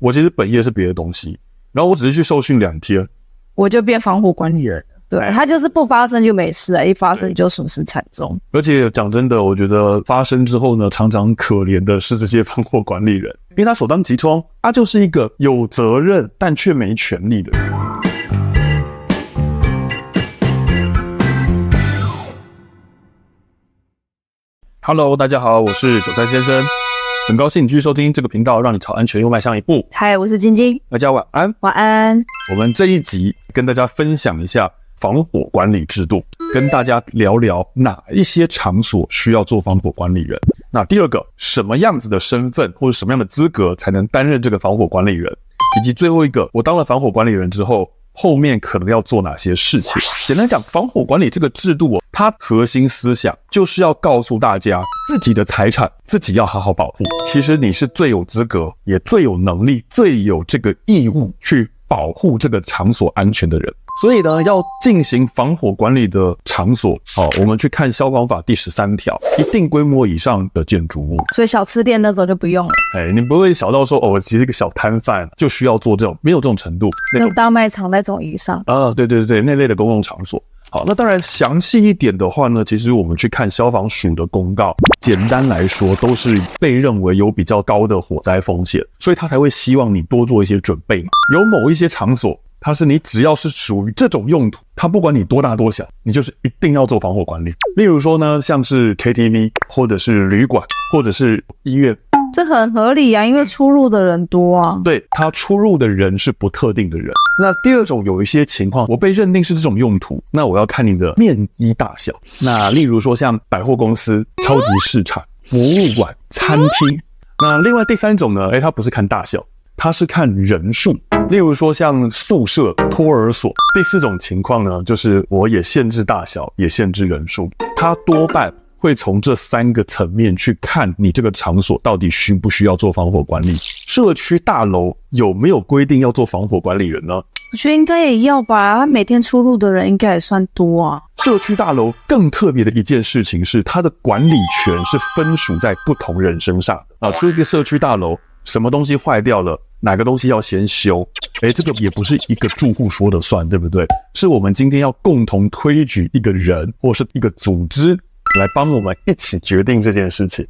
我其实本业是别的东西，然后我只是去受训2天，我就变防火管理人了。对，他就是不发生就没事了，一发生就损失惨重。而且讲真的，我觉得发生之后呢，常常可怜的是这些防火管理人，因为他首当其冲，他就是一个有责任但却没权利的人。Hello， 大家好，我是韭菜先生，很高兴你继续收听这个频道，让你朝安全又迈向一步。嗨，我是晶晶，大家晚安。晚安。我们这一集跟大家分享一下防火管理制度，跟大家聊聊哪一些场所需要做防火管理人。那第二个，什么样子的身份或者什么样的资格才能担任这个防火管理人，以及最后一个，我当了防火管理人之后，后面可能要做哪些事情。简单讲，防火管理这个制度它核心思想就是要告诉大家，自己的财产自己要好好保护。其实你是最有资格，也最有能力，最有这个义务去保护这个场所安全的人。所以呢，要进行防火管理的场所，我们去看消防法第13条，一定规模以上的建筑物。所以小吃店那种就不用了。你不会小到说，我其实一个小摊贩就需要做这种，没有这种程度。那种大卖场那种以上。对，那类的公共场所。好，那当然详细一点的话呢，其实我们去看消防署的公告，简单来说都是被认为有比较高的火灾风险，所以他才会希望你多做一些准备嘛。有某一些场所，它是你只要是属于这种用途，它不管你多大多小，你就是一定要做防火管理。例如说呢，像是 KTV 或者是旅馆或者是医院，这很合理啊，因为出入的人多啊。对，他出入的人是不特定的人。那第二种，有一些情况我被认定是这种用途，那我要看你的面积大小。那例如说像百货公司、超级市场、博物馆、餐厅。那另外第三种呢，它不是看大小，它是看人数。例如说像宿舍、托儿所。第四种情况呢，就是我也限制大小，也限制人数。它多半会从这3个层面去看你这个场所到底需不需要做防火管理。社区大楼有没有规定要做防火管理人呢？我觉得应该也要吧，他每天出入的人应该也算多啊。社区大楼更特别的一件事情是，它的管理权是分属在不同人身上的。这个社区大楼什么东西坏掉了，哪个东西要先修，这个也不是一个住户说了算，对不对？是我们今天要共同推举一个人或是一个组织来帮我们一起决定这件事情。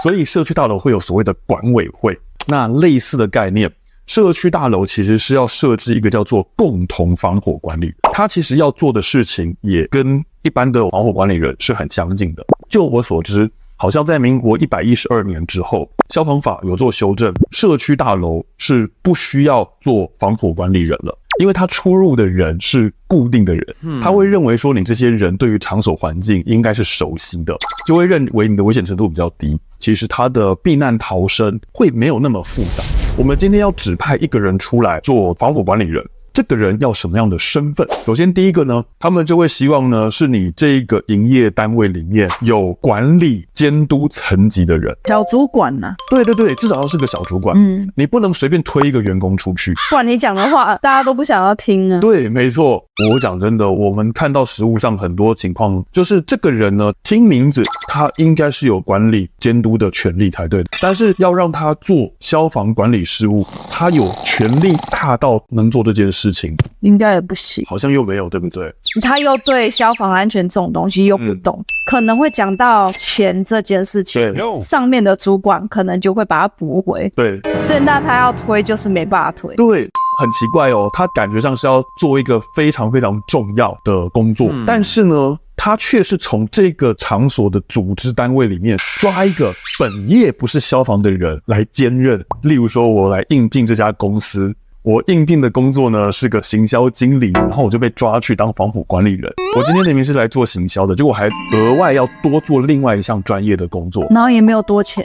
所以社区大楼会有所谓的管委会。那类似的概念，社区大楼其实是要设置一个叫做共同防火管理，它其实要做的事情也跟一般的防火管理人是很相近的。就我所知，好像在民国112年之后，消防法有做修正，社区大楼是不需要做防火管理人了，因为他出入的人是固定的人，他会认为说你这些人对于场所环境应该是熟悉的，就会认为你的危险程度比较低。其实他的避难逃生会没有那么复杂。我们今天要指派一个人出来做防火管理人，这个人要什么样的身份？首先第一个呢，他们就会希望呢，是你这个营业单位里面有管理监督层级的人，小主管啊。对，至少要是个小主管。你不能随便推一个员工出去，不然你讲的话大家都不想要听啊。对，没错。我讲真的，我们看到实务上很多情况，就是这个人呢，听名字他应该是有管理监督的权利才对的，但是要让他做消防管理事务，他有权力大到能做这件事情，应该也不行，好像又没有，对不对？他又对消防安全这种东西又不懂，可能会讲到钱这件事情，上面的主管可能就会把他驳回。对，所以那他要推就是没办法推。对，很奇怪哦，他感觉上是要做一个非常非常重要的工作，但是呢，他却是从这个场所的组织单位里面抓一个本业不是消防的人来兼任。例如说，我来应聘这家公司，我应聘的工作呢是个行销经理，然后我就被抓去当防火管理人。我今天明明是来做行销的，结果还额外要多做另外一项专业的工作，然后也没有多钱，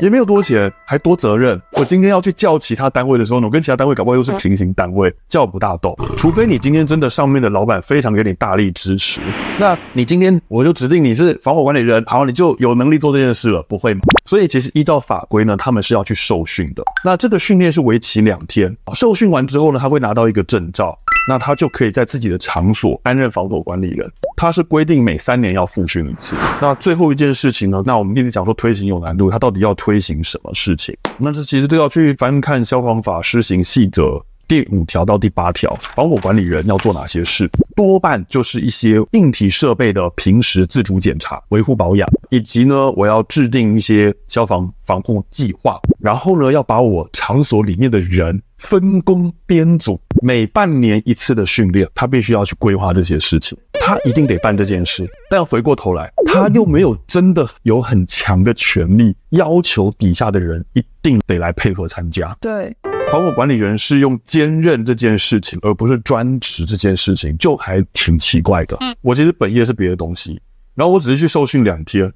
还多责任。我今天要去叫其他单位的时候呢，我跟其他单位搞不好又是平行单位，叫不大动。除非你今天真的上面的老板非常给你大力支持，那你今天我就指定你是防火管理人，好，你就有能力做这件事了，不会吗？所以其实依照法规呢，他们是要去受训的。那这个训练是为期2天，受训完之后呢，他会拿到一个证照。那他就可以在自己的场所担任防火管理人。他是规定每3年要复训一次。那最后一件事情呢，那我们一直讲说推行有难度，他到底要推行什么事情？那这其实都要去翻看消防法施行细则第5条到第8条，防火管理人要做哪些事？多半就是一些硬体设备的平时自主检查、维护保养，以及呢，我要制定一些消防防护计划，然后呢，要把我场所里面的人分工编组，每半年一次的训练，他必须要去规划这些事情，他一定得办这件事。但回过头来，他又没有真的有很强的权力要求底下的人一定得来配合参加。对。防火管理人是用兼任这件事情，而不是专职这件事情，就还挺奇怪的。我其实本业是别的东西，然后我只是去受训2天，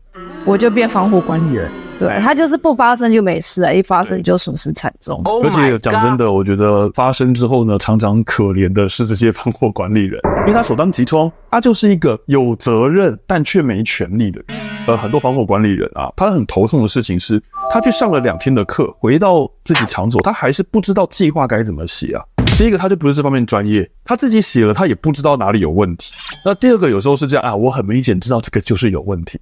我就变防火管理人。对，他就是不发生就没事了，一发生就损失惨重。而且讲真的，我觉得发生之后呢，常常可怜的是这些防火管理人，因为他首当其冲，他就是一个有责任但却没权利的人。很多防火管理人啊，他很头痛的事情是，他去上了2天的课，回到自己场所，他还是不知道计划该怎么写啊。第一个，他就不是这方面专业，他自己写了，他也不知道哪里有问题。那第二个，有时候是这样啊，我很明显知道这个就是有问题，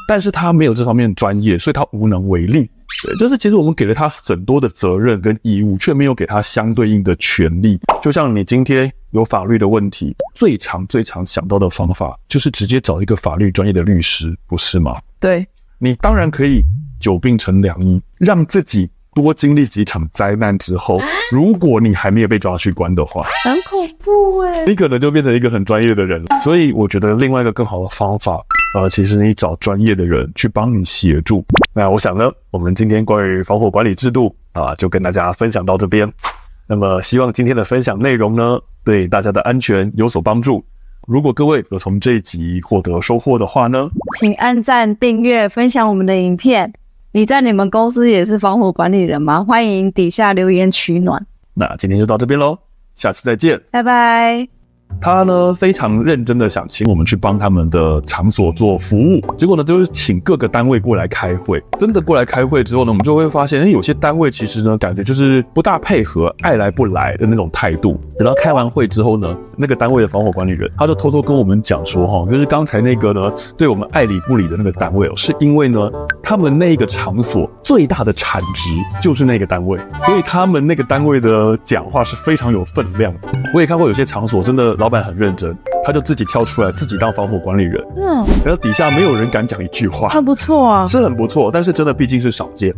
但是他没有这方面专业，所以他无能为力。对，就是其实我们给了他很多的责任跟义务，却没有给他相对应的权利。就像你今天有法律的问题，最常想到的方法就是直接找一个法律专业的律师，不是吗？对，你当然可以久病成良医，让自己多经历几场灾难之后，如果你还没有被抓去关的话，很恐怖你可能就变成一个很专业的人了。所以我觉得另外一个更好的方法，其实你找专业的人去帮你协助。那我想呢，我们今天关于防火管理制度就跟大家分享到这边。那么希望今天的分享内容呢，对大家的安全有所帮助。如果各位有从这一集获得收获的话呢，请按赞、订阅、分享我们的影片。你在你们公司也是防火管理人吗？欢迎底下留言取暖。那今天就到这边咯，下次再见，拜拜。他呢非常认真的想请我们去帮他们的场所做服务，结果呢就是请各个单位过来开会。真的过来开会之后呢，我们就会发现有些单位其实呢感觉就是不大配合，爱来不来的那种态度。等到开完会之后呢，那个单位的防火管理人他就偷偷跟我们讲说就是刚才那个呢对我们爱理不理的那个单位是因为呢他们那个场所最大的产值就是那个单位，所以他们那个单位的讲话是非常有分量的。我也看过有些场所真的老板很认真，他就自己挑出来自己当防火管理人，然后底下没有人敢讲一句话，很不错啊，是很不错，但是真的毕竟是少见。